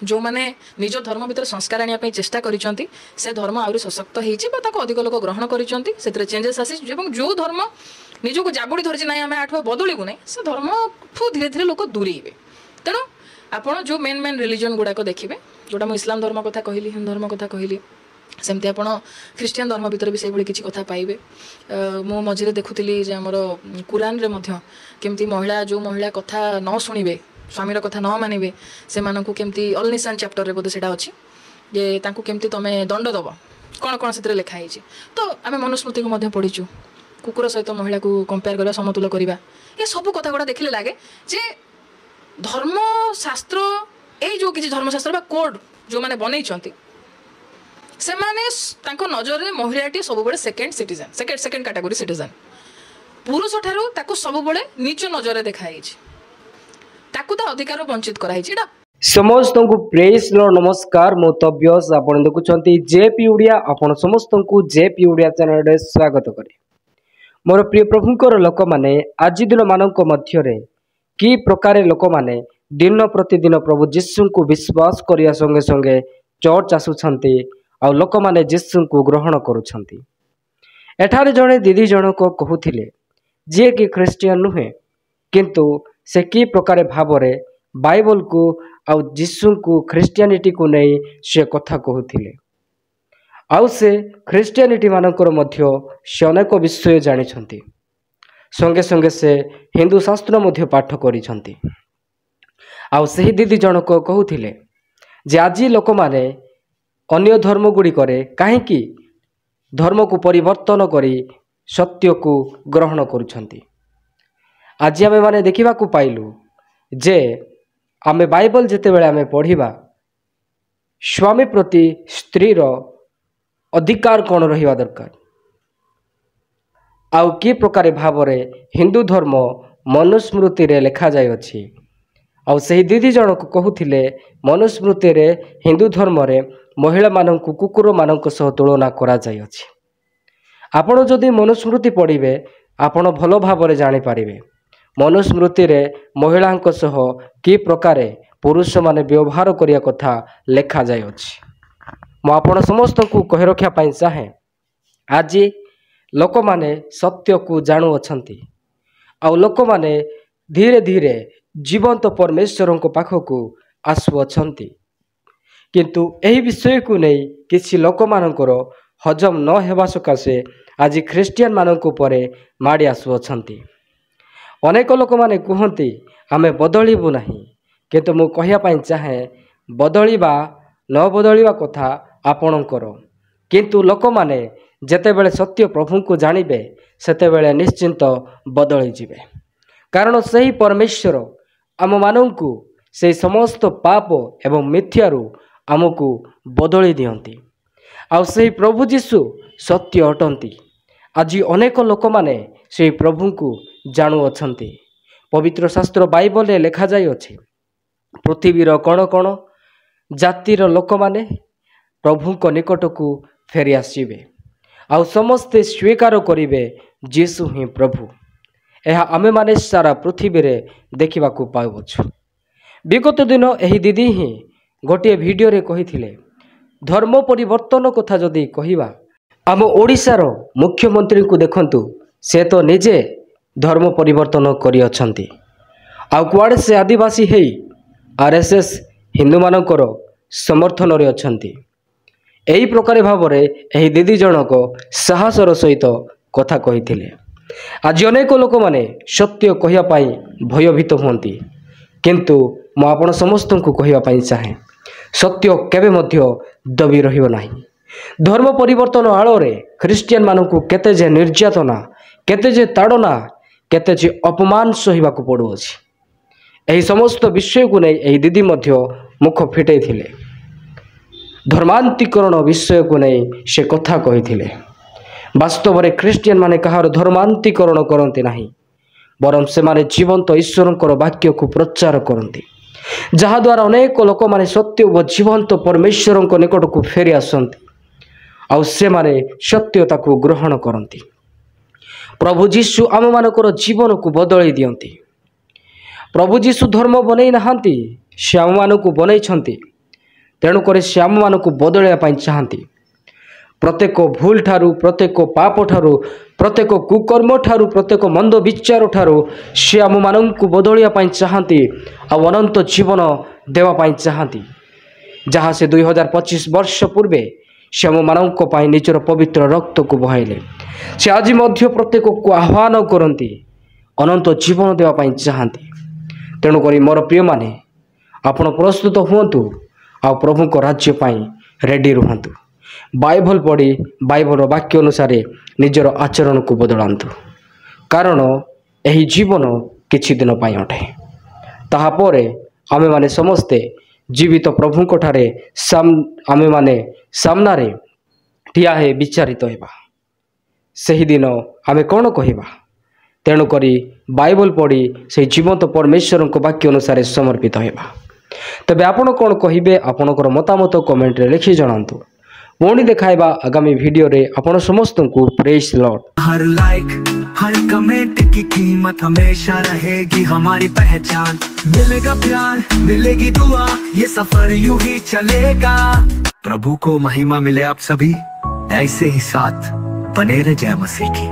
जो मैंने निज धर्म भितर संस्कार आने चेष्टा करिसेंती से धर्म आउरी सशक्त होइछि बा ताको अधिक लोक ग्रहण करिसेंती सेतरे चेंजेस आसी एवं जो धर्म निजको जाबुड़ी धरछि नाही आमे आठवा बदलिबु नाही से धर्म ठू धीरे धीरे लोक दूरेइबे। तेणु आपण जो मेन मेन रिलीजन गुड़ाक देखिए जोटा मुझे इस्लाम धर्म कथा कहली हिंदू धर्म कथा कहली सेमती आप ख्रीस्टियन धर्म भितर भी से किसी कथा पाइबे। मो मझे देखुली जे आमर कुरान रे मध्य केमती महिला जो महिला कथा न शुणिबे स्वामीर कथा न मानिबे से मानकु केमती अल निशान चैप्टर रे बोधे सेटा अछि जे तांकु केमती तमे दंड दब कौन कौन से लिखाई है। तो आम मनुस्मृति को मध्य पढ़ीचु कुकुर सहित महिला को कंपेयर करवा समतुल करवा ये सब कथा गुड़ा देखले लगे जे धर्म शास्त्र ए जो किसी धर्मशास्त्र बा कोड जो माने बनै छथि से माने तांको नजर रे महिलाटी सब बळे second citizen second category citizen पुरुष ठारू ताको सब बळे नीच नजर रे देखाई छै ताको ता अधिकार वंचित कराई छै। एटा समस्त को प्रेस लॉर्ड नमस्कार मो तब्यस आपण देखुछंती जेपी उड़िया आपण समस्त को जेपी उड़िया चैनल रे स्वागत करे। मोर प्रिय प्रभुकर लोक माने आज दिन मानक मध्य रे कि प्रकार लोक माने दिन प्रतिदिन प्रभु जीशु को विश्वास करिया संगे संगे चर्च आसुछंती आ लोक माने जीशु को ग्रहण करूछंती। एठारे जणे दीदी जनक कहूथिले जे कि ख्रिस्टियन नुहे किंतु से कि प्रकार भावरे बाइबल को आ जीशु को ख्रिस्टियानिटी को नहीं से कथा कहूथिले आउ से ख्रिस्टियानिटी मानकर मध्य से अनेक विषय जानिछंती संगे संगे से हिंदू शास्त्र मध्य पाठ करिछंती। आउ सही दीदी जनक कहूथिले जे आजी लोक माने अन्य धर्म गुड़ी करे काहेकि धर्म को परिवर्तन करी सत्य को ग्रहण करुछंती। आज आमे माने देखिबा को पाइलु जे आमे बाइबल जेते बेले आमे पढ़िबा स्वामी प्रति स्त्री रो अधिकार कौन रहिबा दरकार आउ कि प्रकार भावरे हिंदू धर्म मनुस्मृति रे लिखा जाय अछि। आउ सही दीदी जनक कहूथिले मनुस्मृति रे हिंदू धर्म रे महिला मानक कुकुर मानक सह तुलना करा जाय अछि। आपण जदि मनुस्मृति पढ़िबे आपण भलो भावरे जानि पारिबे मनुस्मृति रे महिलांक सह कि प्रकार पुरुष माने व्यवहार करिया कथा लिखा जाय अछि। मो आपण समस्त को कहि रखिया पाई चाहे आज लोक माने सत्य को जाणु अछंती आउ लोक माने धीरे धीरे जीवंत परमेश्वर को पाखकू आसु अछंती किंतु एही विषय को नहीं किसी लोक मानकर हजम न हेबा सकाशे आज ख्रिस्टियन मानक परे माड़ी आसु अछंती। अनेक लोक माने कहंती आमे बदलिबु नाही किंतु मु कहिया पाई चाहे बदलिबा न बदलिबा कथा आपणकर किंतु लोक माने जेतेबेले सत्य प्रभु को जानिबे सेतेबेले निश्चिंत बदली जिवे कारण सही परमेश्वर आम मानू से समस्त पाप एवं मिथ्यारू आमको बदली दियंती आउ सही प्रभु जीशु सत्य अटंती। आज अनेक लोक माने से प्रभु को जाणु अछंती। पवित्र शास्त्र बाइबल रे लिखा जाय अछि पृथ्वीर कण कण जातिर लोक माने प्रभु को निकट को फेरी आसीबे आउ समस्ते स्वीकार करिवे जीशु ही प्रभु। यह आमे माने सारा पृथ्वी रे देखिबा को पाउछु। विगत दिन एही दीदी ही गोटे वीडियो रे कहिथिले धर्म परिवर्तन कथा जदि कहिबा आम ओडिशार मुख्यमंत्री को देखंतु से तो निजे धर्म परिवर्तन करि अछंती आउ कुआडे से आदिवासी हेई आरएसएस हिंदू मानकर समर्थन रे अछंती। एही प्रकार भावरे एही दीदी जनक साहसर सहित कथा कहिथिले। आज अनेक लोक माने सत्य कहिया पाई भयभीत हुंती किंतु मो आपण समस्त को कहिया पाई चाहे सत्य केबे मध्य दबी रहिबो नाही। धर्म परिवर्तन आलोरे ख्रिस्टियन मानकु केते जे निर्यातना केते जे ताड़ना केते जे अपमान सहिबा को पड़ो अछि एही समस्त विषय को नहीं एही दीदी मध्य मुख फिटै थिले धर्मांतरीकरण विषय को नहीं से कथा कहिथिले। वास्तव में ख्रिस्टियन माने कहार धर्मांतरीकरण करते नहीं बरं से माने जीवंत ईश्वरंकर वाक्य को प्रचार करते जहा द्वारा अनेक लोक माने सत्य व जीवंत परमेश्वर निकट को फेरी आसंती आउ से माने सत्यता को ग्रहण करती। प्रभु जीशु आम मानकर जीवन को बदलाई दियंती। प्रभु जीशु धर्म बनै नहांती से आम मानकु बनै छंती ତେଣୁକରି ସେ ଆମମାନଙ୍କୁ ବଦଳାଇବା ପାଇଁ ଚାହାନ୍ତି। ପ୍ରତ୍ୟେକ ଭୁଲ ଠାରୁ, ପ୍ରତ୍ୟେକ ପାପ ଠାରୁ, ପ୍ରତ୍ୟେକ କୁକର୍ମ ଠାରୁ, ପ୍ରତ୍ୟେକ ମନ୍ଦ ବିଚାର ଠାରୁ ସେ ଆମମାନଙ୍କୁ ବଦଳିବା ପାଇଁ ଚାହାନ୍ତି ଆଉ ଅନନ୍ତ ଜୀବନ ଦେବା ପାଇଁ ଚାହାନ୍ତି, ଯାହା ସେ 2025 ବର୍ଷ ପୂର୍ବେ ସେ ଆମମାନଙ୍କ ପାଇଁ ନିଜର ପବିତ୍ର ରକ୍ତକୁ ବହାଇଲେ। ସେ ଆଜି ମଧ୍ୟ ପ୍ରତ୍ୟେକକୁ ଆହ୍ୱାନ କରନ୍ତି, ଅନନ୍ତ ଜୀବନ ଦେବା ପାଇଁ ଚାହାନ୍ତି। ତେଣୁକରି ମୋର ପ୍ରିୟମାନେ, ଆପଣ ପ୍ରସ୍ତୁତ ହୁଅନ୍ତୁ ଆଉ ପ୍ରଭୁଙ୍କ ରାଜ୍ୟ ପାଇଁ ରେଡ଼ି ରୁହନ୍ତୁ। ବାଇବଲ ପଢ଼ି ବାଇବଲର ବାକ୍ୟ ଅନୁସାରେ ନିଜର ଆଚରଣକୁ ବଦଳାନ୍ତୁ, କାରଣ ଏହି ଜୀବନ କିଛି ଦିନ ପାଇଁ ଅଟେ। ତାହାପରେ ଆମେମାନେ ସମସ୍ତେ ଜୀବିତ ପ୍ରଭୁଙ୍କଠାରେ ଆମେମାନେ ସାମ୍ନାରେ ଠିଆ ହୋଇ ବିଚାରିତ ହେବା। ସେହିଦିନ ଆମେ କ'ଣ କହିବା? ତେଣୁକରି ବାଇବଲ ପଢ଼ି ସେହି ଜୀବନ୍ତ ପରମେଶ୍ୱରଙ୍କ ବାକ୍ୟ ଅନୁସାରେ ସମର୍ପିତ ହେବା। ତେବେ ଆପଣ କ'ଣ କହିବେ? ଆପଣଙ୍କର ମତାମତ କମେଣ୍ଟରେ ଲେଖି ଜଣାନ୍ତୁ। ପୁଣି ଦେଖାଇବା ଆଗାମୀ ଭିଡ଼ିଓରେ। ଆପଣ ସମସ୍ତଙ୍କୁ ପ୍ରେଜ୍ ଲର୍ଡ। हर लाइक हर कमेंट की कीमत हमेशा रहेगी हमारी पहचान। मिलेगा प्यार, मिलेगी दुआ, ये सफर यूं ही चलेगा। प्रभु को महिमा मिले आप सभी ऐसे ही साथ बने रहे। जय मसीह की।